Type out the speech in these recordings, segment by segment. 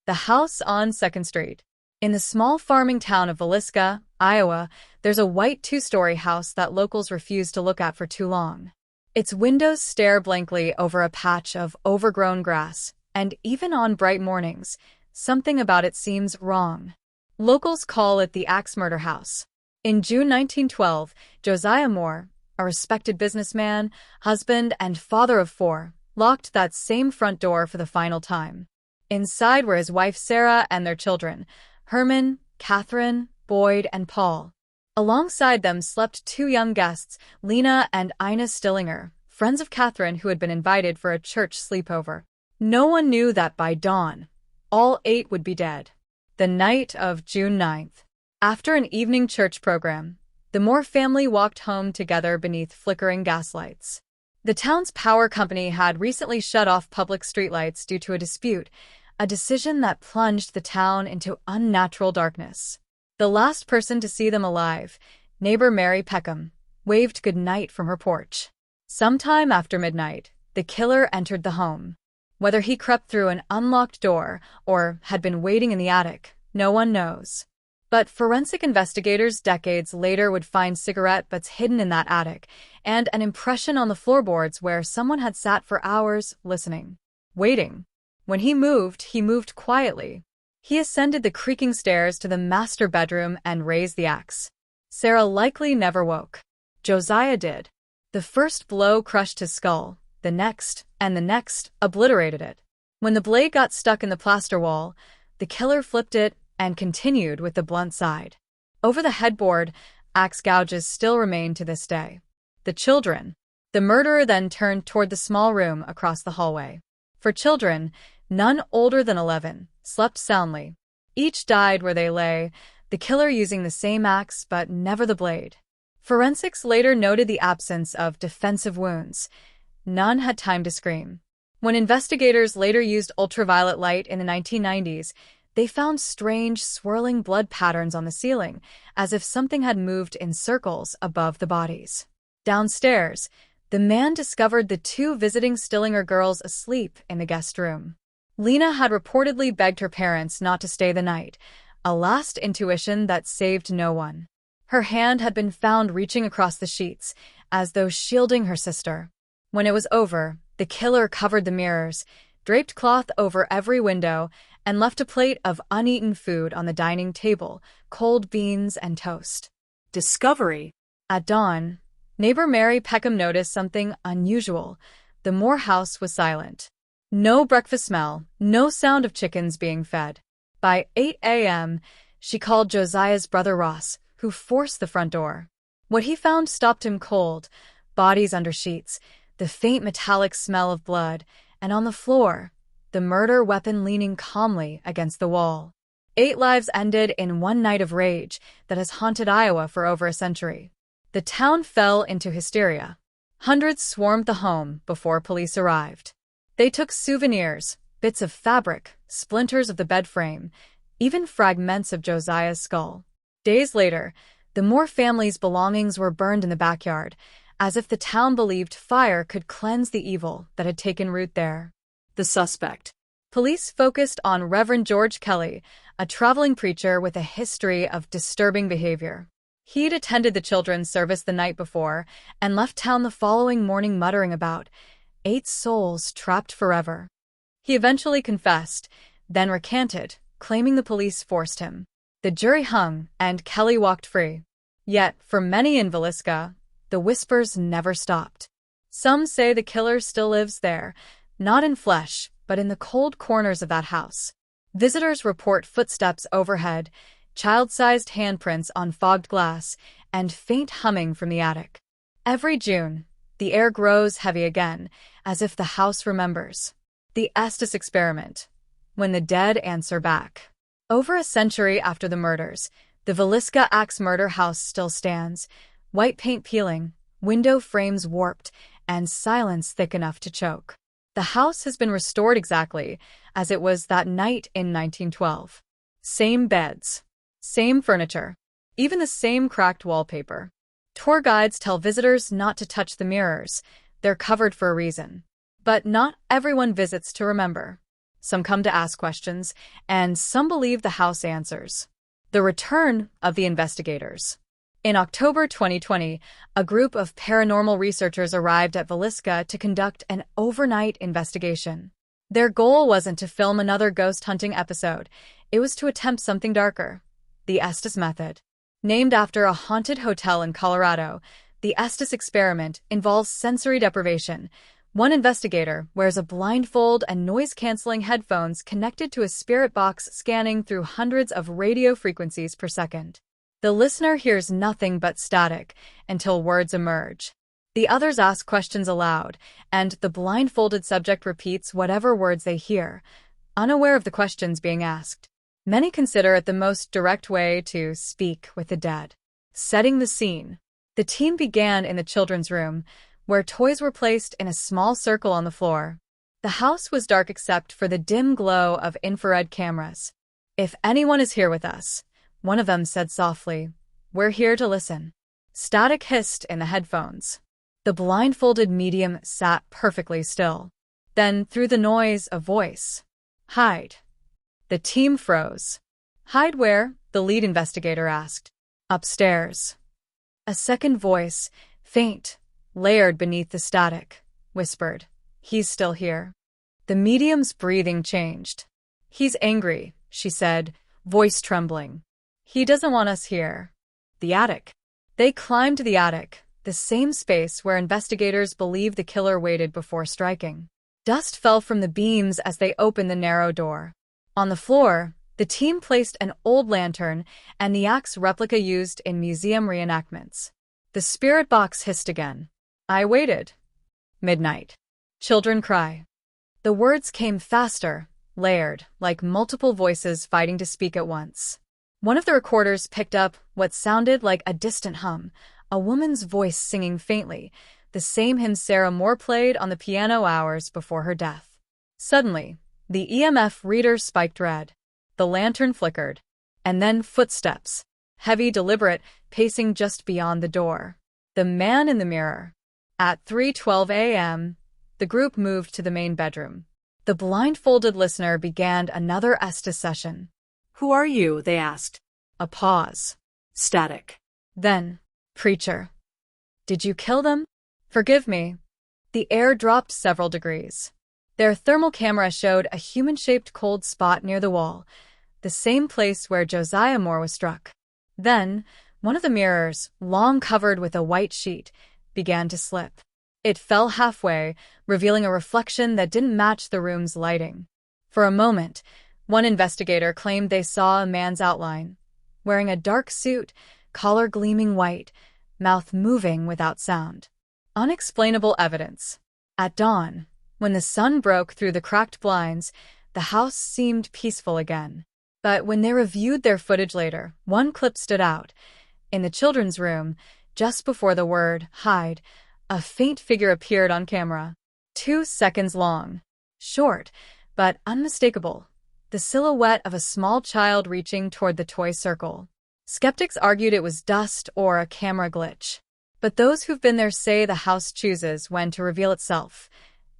The house on 2nd Street. In the small farming town of Villisca, Iowa, there's a white two-story house that locals refuse to look at for too long. Its windows stare blankly over a patch of overgrown grass, and even on bright mornings, something about it seems wrong. Locals call it the Axe Murder House. In June 1912, Josiah Moore, a respected businessman, husband, and father of 4, locked that same front door for the final time. Inside were his wife Sarah and their children, Herman, Catherine, Boyd, and Paul. Alongside them slept 2 young guests, Lena and Ina Stillinger, friends of Catherine who had been invited for a church sleepover. No one knew that by dawn, all 8 would be dead. The night of June 9th. After an evening church program, the Moore family walked home together beneath flickering gaslights. The town's power company had recently shut off public streetlights due to a dispute, a decision that plunged the town into unnatural darkness. The last person to see them alive, neighbor Mary Peckham, waved goodnight from her porch. Sometime after midnight, the killer entered the home. Whether he crept through an unlocked door or had been waiting in the attic, no one knows. But forensic investigators decades later would find cigarette butts hidden in that attic and an impression on the floorboards where someone had sat for hours listening, waiting. When he moved quietly. He ascended the creaking stairs to the master bedroom and raised the axe. Sarah likely never woke. Josiah did. The first blow crushed his skull, the next, and the next, obliterated it. When the blade got stuck in the plaster wall, the killer flipped it and continued with the blunt side. Over the headboard, axe gouges still remain to this day. The children. The murderer then turned toward the small room across the hallway. For children, none older than 11, slept soundly. Each died where they lay, the killer using the same axe but never the blade. Forensics later noted the absence of defensive wounds. None had time to scream. When investigators later used ultraviolet light in the 1990s, they found strange, swirling blood patterns on the ceiling, as if something had moved in circles above the bodies. Downstairs, the man discovered the 2 visiting Stillinger girls asleep in the guest room. Lena had reportedly begged her parents not to stay the night, a last intuition that saved no one. Her hand had been found reaching across the sheets, as though shielding her sister. When it was over, the killer covered the mirrors, draped cloth over every window, and left a plate of uneaten food on the dining table, cold beans and toast. Discovery. At dawn, neighbor Mary Peckham noticed something unusual. The Moore house was silent. No breakfast smell, no sound of chickens being fed. By 8 a.m., she called Josiah's brother Ross, who forced the front door. What he found stopped him cold: bodies under sheets, the faint metallic smell of blood, and on the floor, the murder weapon leaning calmly against the wall. 8 lives ended in one night of rage that has haunted Iowa for over a century. The town fell into hysteria. Hundreds swarmed the home before police arrived. They took souvenirs, bits of fabric, splinters of the bed frame, even fragments of Josiah's skull. Days later, the Moore family's belongings were burned in the backyard, as if the town believed fire could cleanse the evil that had taken root there. The suspect. Police focused on Reverend George Kelly, a traveling preacher with a history of disturbing behavior. He'd attended the children's service the night before and left town the following morning muttering about 8 souls trapped forever. He eventually confessed, then recanted, claiming the police forced him. The jury hung, and Kelly walked free. Yet, for many in Villisca, the whispers never stopped. Some say the killer still lives there, not in flesh, but in the cold corners of that house. Visitors report footsteps overhead, child-sized handprints on fogged glass, and faint humming from the attic. Every June, the air grows heavy again, as if the house remembers. The Estus experiment. When the dead answer back. Over a century after the murders, the Villisca Axe Murder House still stands, white paint peeling, window frames warped, and silence thick enough to choke. The house has been restored exactly as it was that night in 1912. Same beds, same furniture, even the same cracked wallpaper. Tour guides tell visitors not to touch the mirrors. They're covered for a reason. But not everyone visits to remember. some come to ask questions, and some believe the house answers. The return of the investigators. In October 2020, a group of paranormal researchers arrived at Villisca to conduct an overnight investigation. Their goal wasn't to film another ghost hunting episode, it was to attempt something darker. The Estus Method. Named after a haunted hotel in Colorado, the Estus experiment involves sensory deprivation. One investigator wears a blindfold and noise-canceling headphones connected to a spirit box scanning through hundreds of radio frequencies per second. The listener hears nothing but static until words emerge. The others ask questions aloud, and the blindfolded subject repeats whatever words they hear, unaware of the questions being asked. Many consider it the most direct way to speak with the dead. Setting the scene. The team began in the children's room, where toys were placed in a small circle on the floor. The house was dark except for the dim glow of infrared cameras. "If anyone is here with us," one of them said softly, "we're here to listen." Static hissed in the headphones. The blindfolded medium sat perfectly still. Then, through the noise, a voice. "Hide." The team froze. "Hide where?" the lead investigator asked. "Upstairs." A second voice, faint, layered beneath the static, whispered, "He's still here." The medium's breathing changed. "He's angry," she said, voice trembling. "He doesn't want us here." The attic. They climbed to the attic, the same space where investigators believe the killer waited before striking. Dust fell from the beams as they opened the narrow door. On the floor, the team placed an old lantern and the axe replica used in museum reenactments. The spirit box hissed again. "I waited." Midnight. Children cry. The words came faster, layered, like multiple voices fighting to speak at once. One of the recorders picked up what sounded like a distant hum, a woman's voice singing faintly, the same hymn Sarah Moore played on the piano hours before her death. Suddenly, the EMF reader spiked red. The lantern flickered. And then footsteps. Heavy, deliberate, pacing just beyond the door. The man in the mirror. At 3:12 a.m., the group moved to the main bedroom. The blindfolded listener began another Estus session. "Who are you?" they asked. A pause. Static. Then, "Preacher. Did you kill them?" "Forgive me." The air dropped several degrees. Their thermal camera showed a human-shaped cold spot near the wall, the same place where Josiah Moore was struck. Then, one of the mirrors, long covered with a white sheet, began to slip. It fell halfway, revealing a reflection that didn't match the room's lighting. For a moment, one investigator claimed they saw a man's outline, wearing a dark suit, collar gleaming white, mouth moving without sound. Unexplainable evidence. At dawn, when the sun broke through the cracked blinds, the house seemed peaceful again. But when they reviewed their footage later, one clip stood out. In the children's room, just before the word "hide," a faint figure appeared on camera. 2 seconds long. Short, but unmistakable. The silhouette of a small child reaching toward the toy circle. Skeptics argued it was dust or a camera glitch. But those who've been there say the house chooses when to reveal itself.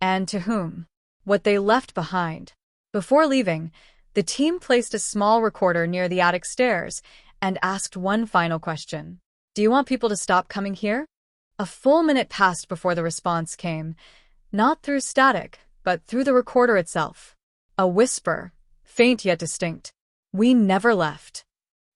And to whom. What they left behind. Before leaving, the team placed a small recorder near the attic stairs and asked one final question. "Do you want people to stop coming here?" A full minute passed before the response came, not through static, but through the recorder itself. A whisper, faint yet distinct. "We never left."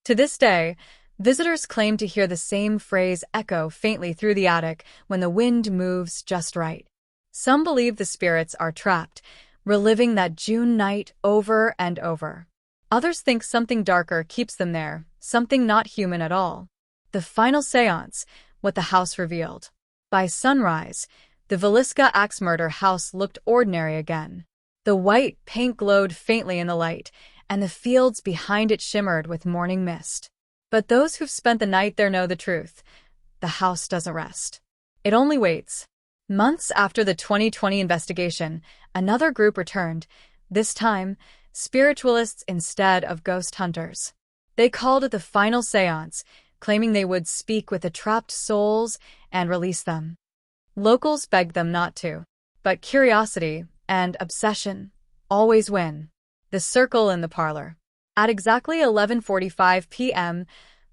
To this day, visitors claim to hear the same phrase echo faintly through the attic when the wind moves just right. Some believe the spirits are trapped, reliving that June night over and over. Others think something darker keeps them there, something not human at all. The final seance, what the house revealed. By sunrise, the Villisca Axe Murder House looked ordinary again. The white paint glowed faintly in the light, and the fields behind it shimmered with morning mist. But those who've spent the night there know the truth. The house doesn't rest. It only waits. Months after the 2020 investigation, another group returned, this time, spiritualists instead of ghost hunters. They called it the final seance, claiming they would speak with the trapped souls and release them. Locals begged them not to, but curiosity and obsession always win. The circle in the parlor. At exactly 11:45 p.m.,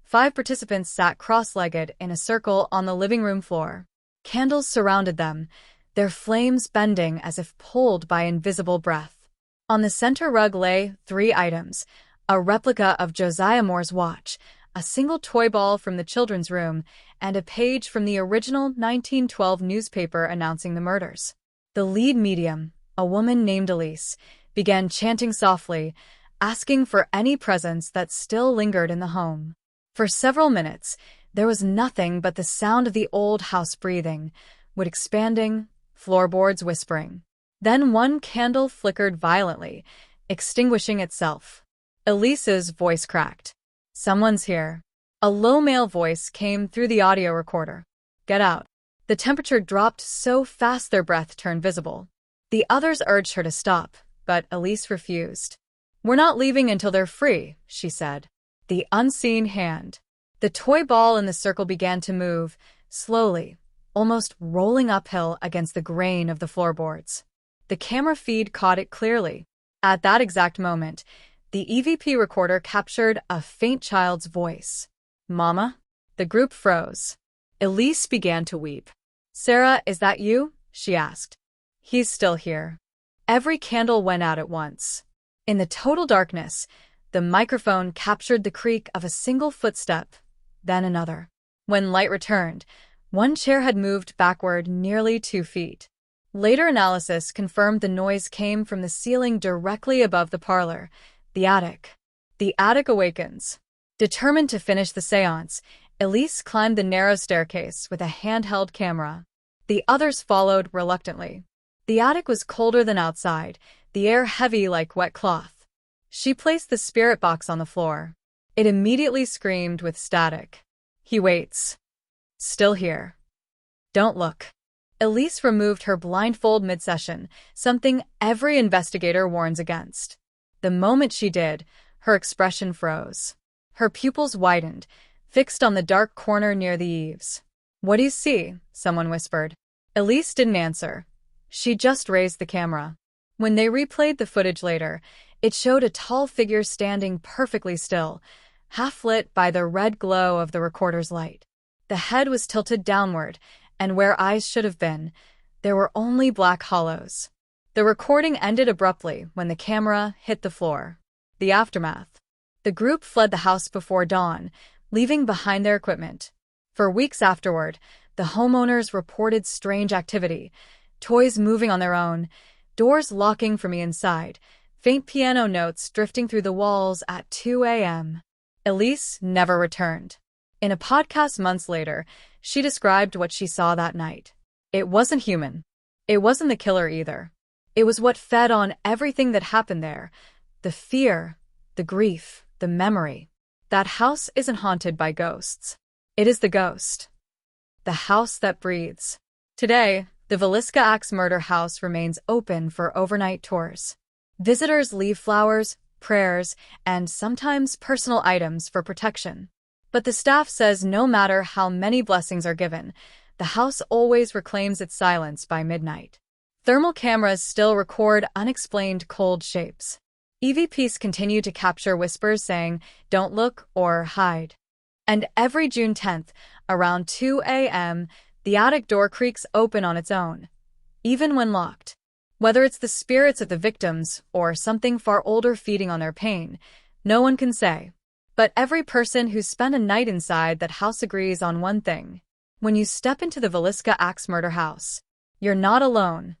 5 participants sat cross-legged in a circle on the living room floor. Candles surrounded them, their flames bending as if pulled by invisible breath. On the center rug lay 3 items: a replica of Josiah Moore's watch, a single toy ball from the children's room, and a page from the original 1912 newspaper announcing the murders. The lead medium, a woman named Elise, began chanting softly, asking for any presence that still lingered in the home. For several minutes, there was nothing but the sound of the old house breathing, wood expanding, floorboards whispering. Then one candle flickered violently, extinguishing itself. Elise's voice cracked. "Someone's here." A low male voice came through the audio recorder. "Get out." The temperature dropped so fast their breath turned visible. The others urged her to stop, but Elise refused. "We're not leaving until they're free," she said. The unseen hand. The toy ball in the circle began to move, slowly, almost rolling uphill against the grain of the floorboards. The camera feed caught it clearly. At that exact moment, the EVP recorder captured a faint child's voice. "Mama?" The group froze. Elise began to weep. "Sarah, is that you?" she asked. "He's still here." Every candle went out at once. In the total darkness, the microphone captured the creak of a single footstep, then another. When light returned, one chair had moved backward nearly 2 feet. Later analysis confirmed the noise came from the ceiling directly above the parlor, the attic. The attic awakens. Determined to finish the seance, Elise climbed the narrow staircase with a handheld camera. The others followed reluctantly. The attic was colder than outside, the air heavy like wet cloth. She placed the spirit box on the floor. It immediately screamed with static. "He waits. Still here. Don't look." Elise removed her blindfold mid-session, something every investigator warns against. The moment she did, her expression froze. Her pupils widened, fixed on the dark corner near the eaves. "What do you see?" someone whispered. Elise didn't answer. She just raised the camera. When they replayed the footage later, it showed a tall figure standing perfectly still, half-lit by the red glow of the recorder's light. The head was tilted downward, and where eyes should have been, there were only black hollows. The recording ended abruptly when the camera hit the floor. The aftermath. The group fled the house before dawn, leaving behind their equipment. For weeks afterward, the homeowners reported strange activity, toys moving on their own, doors locking from the inside, faint piano notes drifting through the walls at 2 a.m. Elise never returned. In a podcast months later, she described what she saw that night. It wasn't human. It wasn't the killer either. It was what fed on everything that happened there. The fear, the grief, the memory. That house isn't haunted by ghosts. It is the ghost. The house that breathes. Today, the Villisca Axe Murder House remains open for overnight tours. Visitors leave flowers, prayers, and sometimes personal items for protection. But the staff says no matter how many blessings are given, the house always reclaims its silence by midnight. Thermal cameras still record unexplained cold shapes. EVPs continue to capture whispers saying, "Don't look" or "hide." And every June 10th, around 2 a.m., the attic door creaks open on its own, even when locked. Whether it's the spirits of the victims or something far older feeding on their pain, no one can say. But every person who's spent a night inside that house agrees on one thing. When you step into the Villisca Axe Murder House, you're not alone.